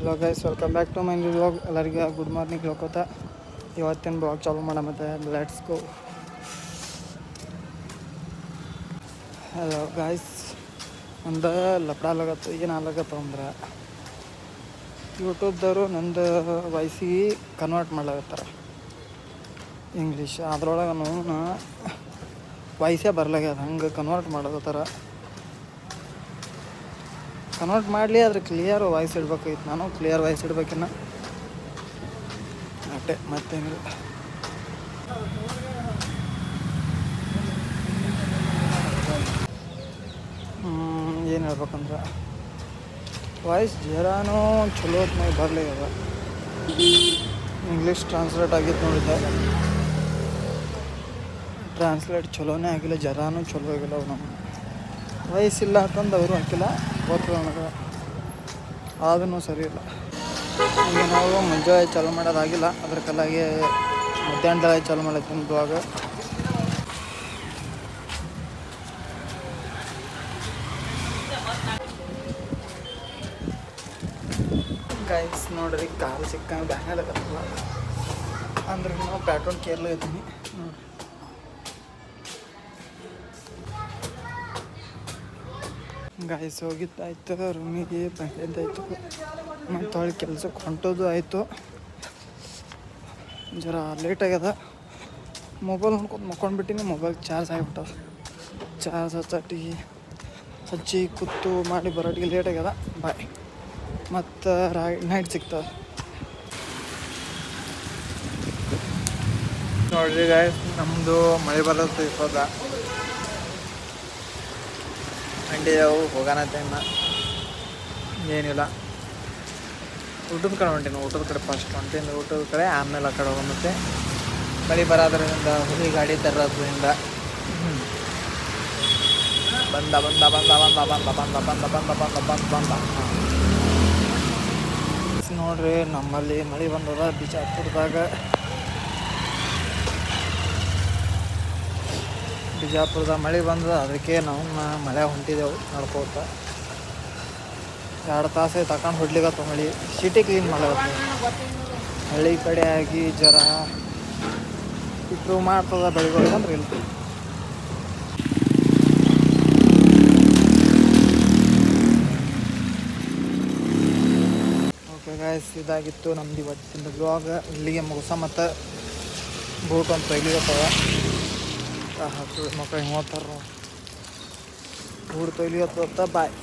Hello guys, welcome back to my new vlog. ಎಲ್ಲರಿಗೆ good morning ಹೇಳ್ಕೊತ ಇವತ್ತಿನ blog ಚಾಲು ಮಾಡ ಮತ್ತೆ ಲೆಟ್ಸ್ ಗೋ. ಹಲೋ ಗೈಸ್, ಒಂದು ಲಪ್ಡಾಲಾಗತ್ತು ಏನಾಗತ್ತ ಅಂದ್ರೆ ಯೂಟ್ಯೂಬ್ದವರು ನಂದು ವಾಯ್ಸಿಗೆ ಕನ್ವರ್ಟ್ ಮಾಡ್ಲಾಗತ್ತಾರ ಇಂಗ್ಲೀಷ್. ಅದ್ರೊಳಗೆ ನಾವು ವಾಯ್ಸೇ ಬರ್ಲಾಗ್ಯದ, ಹಂಗೆ ಕನ್ವರ್ಟ್ ಮಾಡಕತ್ತಾರ. ಕನ್ವರ್ಟ್ ಮಾಡಲಿ, ಆದರೆ ಕ್ಲಿಯರ್ ವಾಯ್ಸ್ ಇಡ್ಬೇಕಾಗಿತ್ತು. ನಾನು ಕ್ಲಿಯರ್ ವಾಯ್ಸ್ ಇಡ್ಬೇಕಿನ್ನ ಅಷ್ಟೇ, ಮತ್ತೇನಿಲ್ಲ. ಏನು ಹೇಳ್ಬೇಕಂದ್ರೆ ವಾಯ್ಸ್ ಜರಾನೂ ಚಲೋ ಹೊತ್ನಾಗ ಬರಲಿಲ್ಲ. ಇಂಗ್ಲೀಷ್ ಟ್ರಾನ್ಸ್ಲೇಟ್ ಆಗಿತ್ತು ನೋಡಿದ್ದೆ, ಟ್ರಾನ್ಸ್ಲೇಟ್ ಚಲೋನೇ ಆಗಿಲ್ಲ, ಜರಾನೂ ಚಲೋ ಆಗಿಲ್ಲ. ಅವು ನಮ್ಮ ವಯಸ್ಸಿಲ್ಲ ಅಂತಂದು ಅವರು ಹಾಕಿಲ್ಲ, ಗೊತ್ತು ನನಗೆ. ಅದೂ ಸರಿ ಇಲ್ಲ. ಈಗ ನಾವು ಮುಂಜಾನೆ ಚಾಲು ಮಾಡೋದಾಗಿಲ್ಲ, ಅದ್ರ ಕಲ್ಲಾಗಿ ಮಧ್ಯಾಹ್ನದಾಗ ಚಾಲು ಮಾಡತ್ತೀನಿ ಬ್ಲಾಗ್. ಗೈಸ್ ನೋಡ್ರಿ, ಕಾಲು ಸಿಕ್ಕಂಗೆ ಬ್ಯಾನಾಗತ್ತಲ್ಲ ಅಂದ್ರೆ ನಾವು ಪ್ಯಾಟ್ರೋಲ್ ಕೇರ್ಲ ಇದ್ದೀನಿ ನೋಡಿ. ಗಾಯ್ಸ್ ಹೋಗಿದ್ದಾಯ್ತು, ರೂಮಿಗೆ ಬಂದಿದ್ದಾಯ್ತು, ಮತ್ತು ಹೊಳ್ಳಿ ಕೆಲ್ಸಕ್ಕೆ ಹೊಂಟೋದು ಆಯಿತು. ಜರ ಲೇಟ್ ಆಗ್ಯದ. ಮೊಬೈಲ್ ನೋಡ್ಕೊಂಡು ಮಕ್ಕೊಂಡ್ಬಿಟ್ಟಿನಿ. ಮೊಬೈಲ್ ಚಾರ್ಜ್ ಆಗಿಬಿಟ್ಟದ. ಚಾರ್ಜ್ ಹಚ್ಚಿ ಕೂತು ಮಾಡಿ ಬರೋಟಿಗೆ ಲೇಟ್ ಆಗ್ಯದ. ಬಾಯ್, ಮತ್ತು ನೈಟ್ ಸಿಗ್ತದೆ ನೋಡ್ರಿ ಗಾಯ್ಸ್. ನಮ್ಮದು ಮಳೆ ಬರೋದು ಇವಾಗ ಅಂಡಿದೆವು, ಹೋಗೋಣ ಟೈಮ ಏನಿಲ್ಲ. ಊಟದ ಕಡೆ ಹೊಂಟೀನಿ, ಊಟದ ಕಡೆ ಫಸ್ಟ್ ಹೊಂಟೀನಿ, ಊಟದ ಕಡೆ ಆಮೇಲೆ ಆ ಕಡೆ ಹೋಗುತ್ತೆ. ಮಳೆ ಬರೋದ್ರಿಂದ ಹುಲಿ ಗಾಡಿ ತರೋದ್ರಿಂದ ಬಂದ ಬಂದ ಬಂದ ಬಂದ ಬಂದ ಬಂದ ಬಂದ ಬಂದ ಬಂದ ಬಂದ ಬಂದ ನೋಡ್ರಿ, ನಮ್ಮಲ್ಲಿ ಮಳೆ ಬಂದದ ಬಿಜಾಪುರದ ಮಳೆ ಬಂದದ. ಅದಕ್ಕೆ ನಾವು ಮಳೆ ಹೊಂಟಿದೆವು ನಡ್ಕೋತ. 2 ತಾಸು ತಗೊಂಡು ಹೊಡ್ಲಿಗತ್ತ ಮಳೆ. ಸಿಟಿ ಕ್ಲೀನ್ ಮಾಡತ್ತೆ, ಹಳ್ಳಿ ಕಡೆ ಆಗಿ ಜರ ಇಂಪ್ರೂವ್ ಮಾಡ್ತದ ಬೆಳಿಗ್ಗೆ ಅಂದ್ರೆ ಇಲ್ಲ. ಓಕೆ ಗಾಯ್ಸ್, ಇದಾಗಿತ್ತು ನಮ್ದು ಇವತ್ತಿನ ಬ್ಲಾಗ್. ಇಲ್ಲಿಗೆ ಮುಗಿಸ. ಮತ್ತು ಬೂಟ್ ಒಂದು ತೊಯ್ಲಿಗತ್ತವ, ಮಕ್ಕಳು ಹಿಂಗೆ ಓದ್ತಾರ ನೋಡಿ. ಬೂಟ್ ತೊಯ್ಲಿಗತ್ತ. ಬಾಯ್.